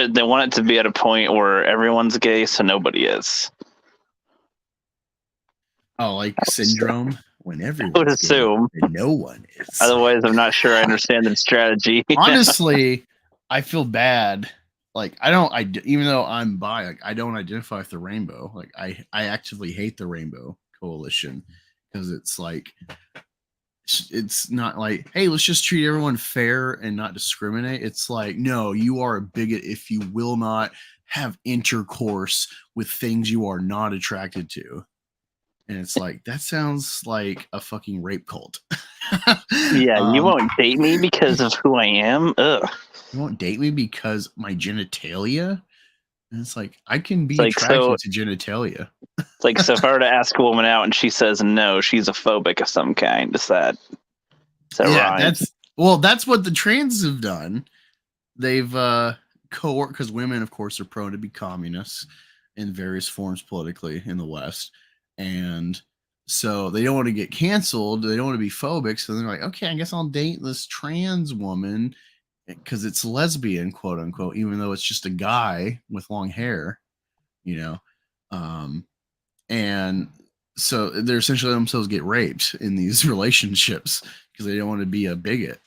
They want it to be at a point where everyone's gay, so nobody is. Oh, like Syndrome. When everyone would assume no one is. Otherwise, I'm not sure I understand the strategy. Honestly, I feel bad. Like even though I'm bi, like, I don't identify with the rainbow. Like I actively hate the Rainbow Coalition because it's like it's not like, hey, let's just treat everyone fair and not discriminate. It's like, no, you are a bigot if you will not have intercourse with things you are not attracted to. And it's like, that sounds like a fucking rape cult. Yeah, you won't date me because of who I am? Ugh. You won't date me because my genitalia? And it's like, I can be like, attracted to genitalia. It's like, so if I were to ask a woman out and she says no, she's a phobic of some kind. Is that right? That's what the trans have done. They've because women, of course, are prone to be communists in various forms politically in the West. And so they don't want to get canceled. They don't want to be phobic. So they're like, okay, I guess I'll date this trans woman because it's lesbian, quote unquote, even though it's just a guy with long hair, and so they're essentially themselves get raped in these relationships because they don't want to be a bigot.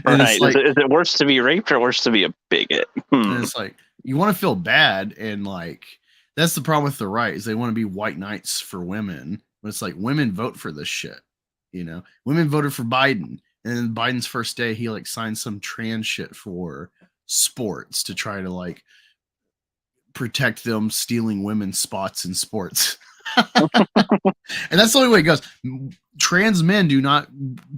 And right. Like, is it worse to be raped or worse to be a bigot? And it's like, you want to feel bad, and like, that's the problem with the right is they want to be white knights for women. But it's like, women vote for this shit. Women voted for Biden, and then Biden's first day, he like signed some trans shit for sports to try to like protect them stealing women's spots in sports. And that's the only way it goes. Trans men do not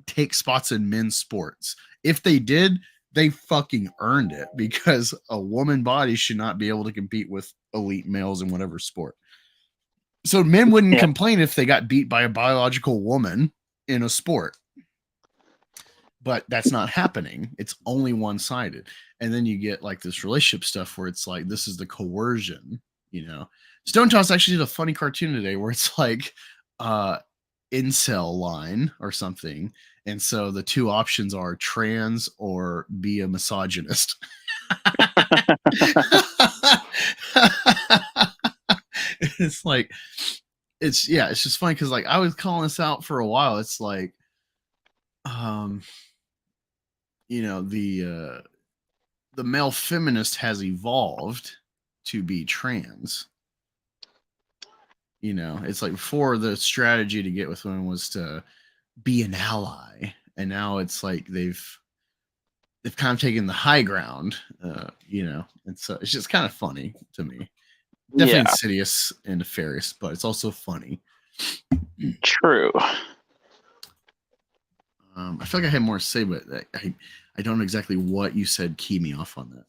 take spots in men's sports. If they did, they fucking earned it, because a woman body should not be able to compete with elite males in whatever sport. So men wouldn't complain if they got beat by a biological woman in a sport. But that's not happening. It's only one-sided. And then you get like this relationship stuff where it's like, this is the coercion, Stone Toss actually did a funny cartoon today where it's like, incel line or something. And so the two options are trans or be a misogynist. It's like, it's just funny because like I was calling this out for a while. It's like, you know, the male feminist has evolved to be trans. You know, it's like before the strategy to get with women was to be an ally, and now it's like they've kind of taken the high ground, you know, and so it's just kind of funny to me. Definitely insidious and nefarious, but it's also funny. True. I feel like I had more to say, but I don't know exactly what you said. Key me off on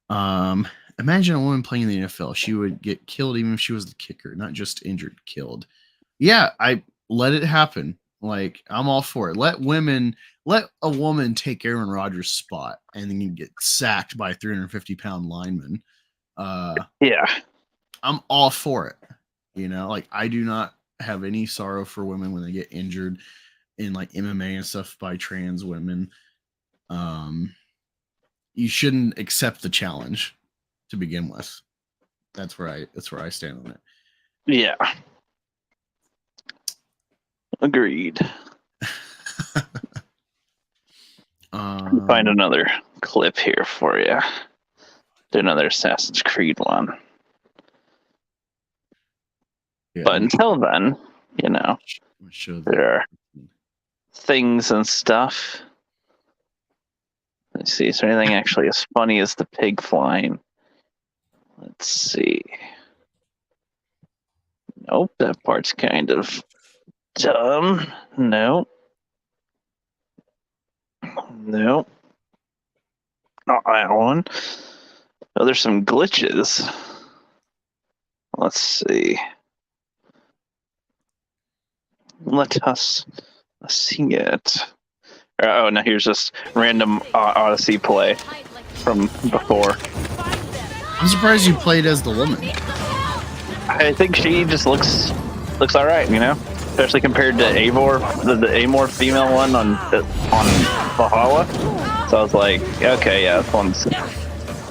that. Imagine a woman playing in the NFL. She would get killed even if she was the kicker, not just injured, killed. Yeah, I let it happen. Like, I'm all for it. Let a woman take Aaron Rodgers' spot and then get sacked by a 350-pound lineman. Yeah. I'm all for it. You know, like, I do not have any sorrow for women when they get injured in like MMA and stuff by trans women. You shouldn't accept the challenge to begin with. That's where I stand on it. Yeah. Agreed. Find another clip here for you. Do another Assassin's Creed one. Yeah, but until then, you know, there are things and stuff. Let's see. Is there anything actually as funny as the pig flying? Let's see. Nope, that part's kind of dumb. Nope. Nope. Not that one. Oh, there's some glitches. Let's see. Let us see it. Oh, now here's just random Odyssey play from before. I'm surprised you played as the woman. I think she just looks all right, you know, especially compared to Eivor, the Amor female one on Valhalla. So I was like, okay, yeah, this one's.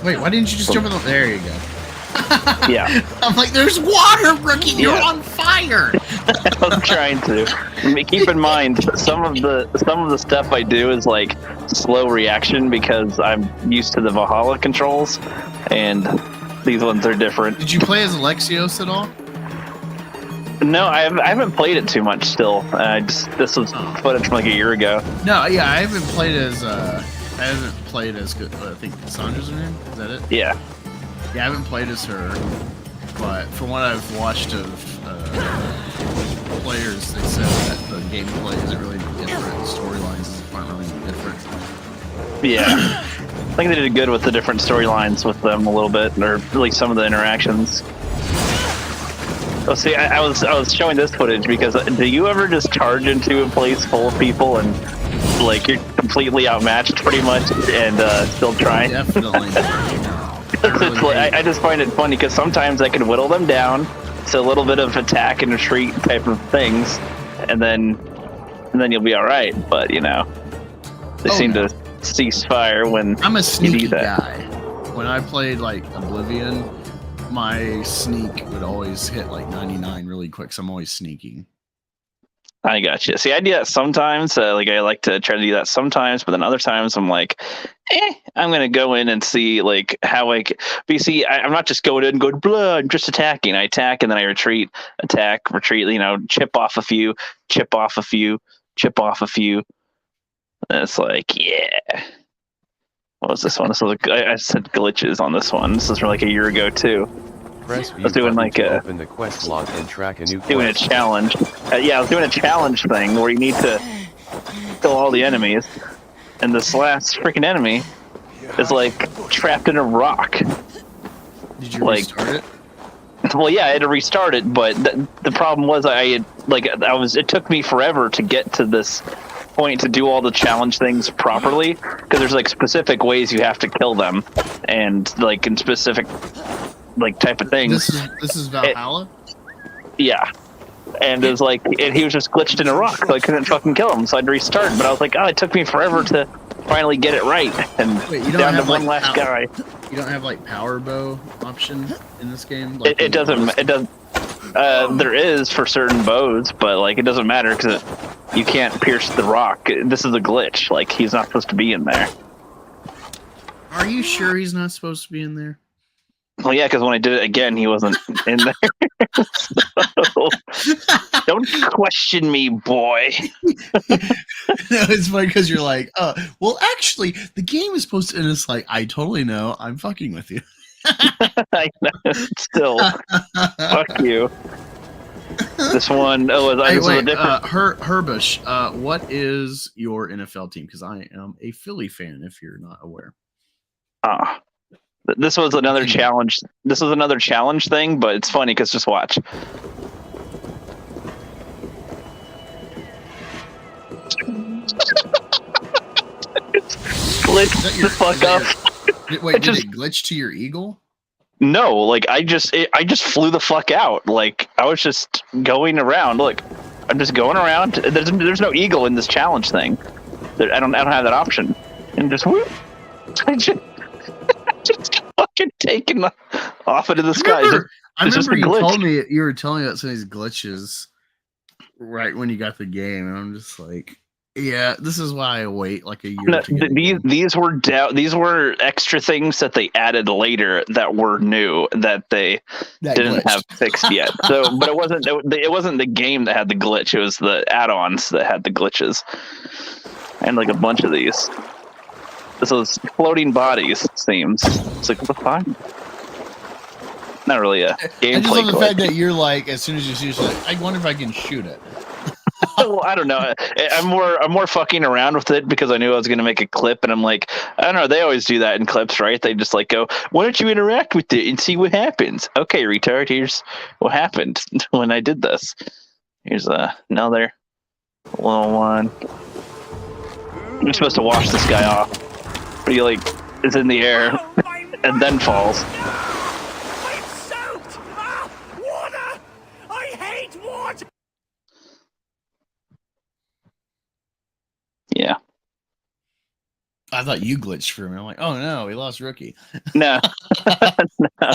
Wait, why didn't you just jump in the? There you go. Yeah. I'm like, there's water, Rookie. You're on fire. I'm trying to. Keep in mind, some of the stuff I do is like slow reaction because I'm used to the Valhalla controls, and these ones are different. Did you play as Alexios at all? No, I haven't played it too much still. This was footage from like a year ago. No, yeah, I haven't played as I think Cassandra's her name. Is that it? Yeah. Yeah, I haven't played as her, but from what I've watched of players, they said that the gameplay isn't really different. The storylines aren't really different. Yeah. I think they did good with the different storylines with them a little bit, or at least some of the interactions. Oh, see, I was showing this footage because do you ever just charge into a place full of people and like you're completely outmatched pretty much and still trying? Definitely. It's like, I just find it funny because sometimes I can whittle them down to a little bit of attack and retreat type of things, and then you'll be all right. But you know, they seem to cease fire when I'm a sneaky you do that. guy. When I played like Oblivion, my sneak would always hit like 99 really quick. So I'm always sneaking. I gotcha. See, I do that sometimes. Like I like to try to do that sometimes, but then other times I'm like, I'm gonna go in and see like how I. But you see, I'm not just going in and going blah. I'm just attacking. I attack and then I retreat, attack, retreat. You know, chip off a few, chip off a few, chip off a few. And it's like, yeah. What was this one? This was I said glitches on this one. This was from like a year ago too. I was doing like open the quest log and track a new doing a challenge. Yeah, I was doing a challenge thing where you need to kill all the enemies, and this last freaking enemy is like trapped in a rock. Did you restart it? Well, yeah, I had to restart it, but the problem was it took me forever to get to this point to do all the challenge things properly because there's like specific ways you have to kill them, and like in specific like type of things. This is Valhalla? Yeah. and it was like, and he was just glitched in a rock, so I couldn't fucking kill him. So I'd restart. But I was like, oh, it took me forever to finally get it right, and Wait, you don't down to have, one like, last guy. You don't have like power bow option in this game? Like It doesn't. It doesn't. There is for certain bows, but like it doesn't matter because you can't pierce the rock. This is a glitch. Like he's not supposed to be in there. Are you sure he's not supposed to be in there? Well, yeah, because when I did it again, he wasn't in there. So, don't question me, boy. No, it's funny because you're like, well, actually, the game is supposed to, and it's like, I totally know. I'm fucking with you. I know. Still, fuck you. This one, this was a different. Herbush, what is your NFL team? Because I am a Philly fan, if you're not aware. This was another challenge. This was another challenge thing, but it's funny because just watch. Glitch the fuck up. Wait, did it glitch to your eagle? No, like I just flew the fuck out. Like I was just going around. Look, I'm just going around. There's no eagle in this challenge thing. I don't have that option. And just whoop. I just fucking taken off into the sky. I remember you were telling me about some of these glitches right when you got the game, and I'm just like, yeah, this is why I wait like a year. No, these were extra things that they added later that were new that they didn't have fixed yet. So, but it wasn't the game that had the glitch. It was the add-ons that had the glitches, and like a bunch of these. This was floating bodies. It seems it's like what the fuck? Not really a gameplay. I just love the fact that you're like, as soon as you see it, like, I wonder if I can shoot it. Well, I don't know. I'm more fucking around with it because I knew I was going to make a clip, and I'm like, I don't know. They always do that in clips, right? They just like go, why don't you interact with it and see what happens? Okay, retard. Here's what happened when I did this. Here's another little one. You're supposed to wash this guy off, but he like is in the air and then falls. I'm soaked! Water! I hate water! Yeah. I thought you glitched for me. I'm like, oh no, we lost Rookie. No.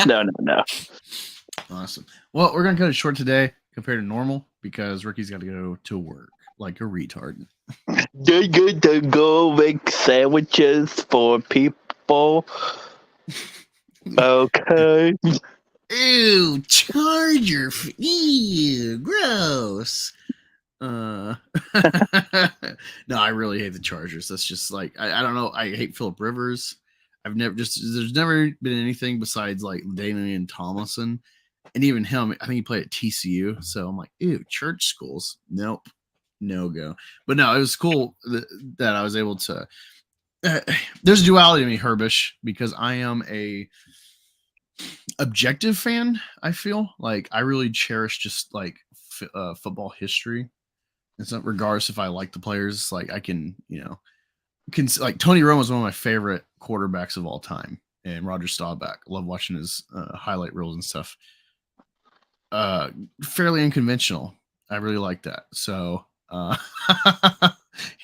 No. Awesome. Well, we're gonna cut it short today compared to normal because Rookie's got to go to work like a retard. They're good to go make sandwiches for people. Okay. Ew, Charger. Ew, gross. No, I really hate the Chargers. That's just like I don't know. I hate Phillip Rivers. There's never been anything besides like Damian Tomlinson, and even him. I think he played at TCU. So I'm like, ew, church schools. Nope, no go. But no, it was cool that I was able to. There's a duality to me, Herbish, because I am a objective fan. I feel like I really cherish just like football history. It's not regardless if I like the players, like I can, like Tony Romo is one of my favorite quarterbacks of all time, and Roger Staubach. Love watching his highlight reels and stuff. Fairly unconventional. I really like that. So,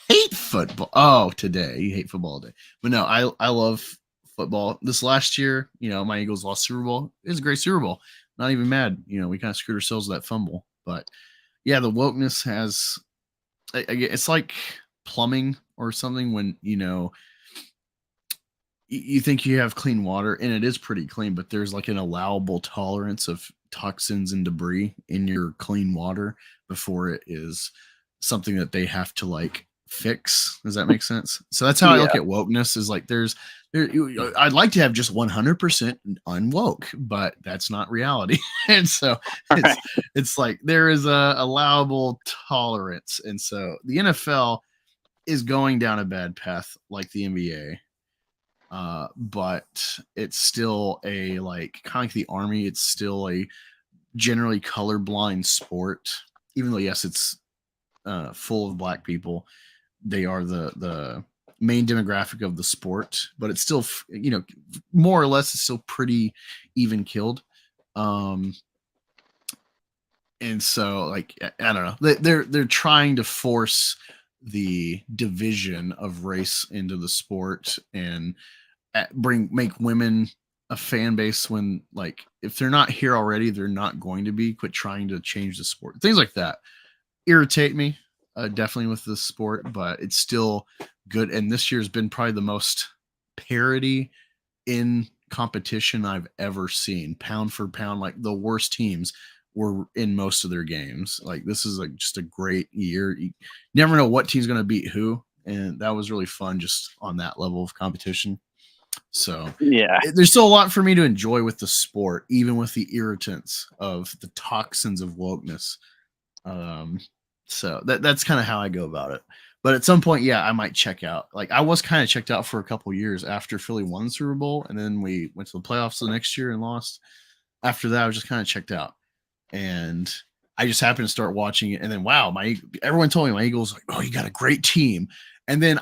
hate football. Oh, today you hate football today, but no, I love football. This last year, my Eagles lost Super Bowl. It was a great Super Bowl. Not even mad. We kind of screwed ourselves with that fumble, but. Yeah, the wokeness has it's like plumbing or something when you think you have clean water, and it is pretty clean, but there's like an allowable tolerance of toxins and debris in your clean water before it is something that they have to like fix. Does that make sense? So that's how I look at wokeness is like I'd like to have just 100% unwoke, but that's not reality. And so it's like there is a allowable tolerance. And so the NFL is going down a bad path like the NBA. But it's still a like kind of like the Army, it's still a generally colorblind sport, even though yes, it's full of black people. They are the main demographic of the sport, but it's still, more or less it's still pretty even killed. And so, like, I don't know, they're trying to force the division of race into the sport and make women a fan base when, like, if they're not here already, they're not going to be. Quit trying to change the sport. Things like that irritate me, definitely with this sport, but it's still good. And this year's been probably the most parity in competition I've ever seen, pound for pound. Like, the worst teams were in most of their games. Like, this is like just a great year. You never know what team's going to beat who, and that was really fun just on that level of competition. So Yeah. there's still a lot for me to enjoy with the sport, even with the irritants of the toxins of wokeness. So that's kind of how I go about it. But at some point, yeah, I might check out. Like, I was kind of checked out for a couple years after Philly won the Super Bowl, and then we went to the playoffs the next year and lost. After that, I was just kind of checked out, and I just happened to start watching it. And then, wow, everyone told me my Eagles, like, oh, you got a great team. And then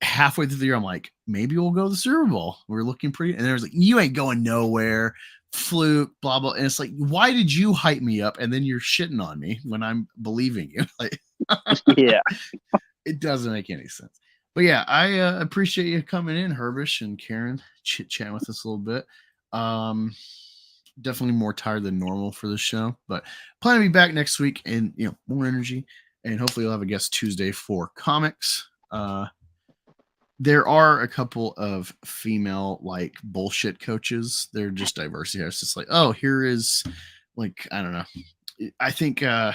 halfway through the year, I'm like, maybe we'll go to the Super Bowl. We're looking pretty. And there's like, you ain't going nowhere. Fluke, blah blah. And it's like, why did you hype me up and then you're shitting on me when I'm believing you? Like, Yeah. it doesn't make any sense. But yeah, I appreciate you coming in, Herbish and Karen, chit-chatting with us a little bit. Definitely more tired than normal for this show, but plan to be back next week and, more energy, and hopefully you'll have a guest Tuesday for comics. There are a couple of female, like, bullshit coaches. They're just diversity. It's just like, oh, here is, like, I don't know. I think the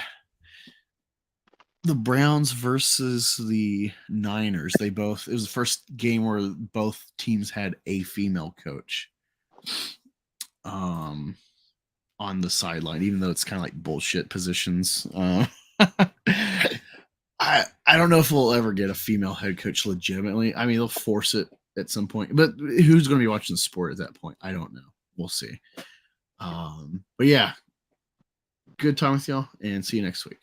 Browns versus the Niners, it was the first game where both teams had a female coach on the sideline, even though it's kind of like bullshit positions. I don't know if we'll ever get a female head coach legitimately. I mean, they'll force it at some point, but who's going to be watching the sport at that point? I don't know. We'll see. But yeah, good time with y'all, and see you next week.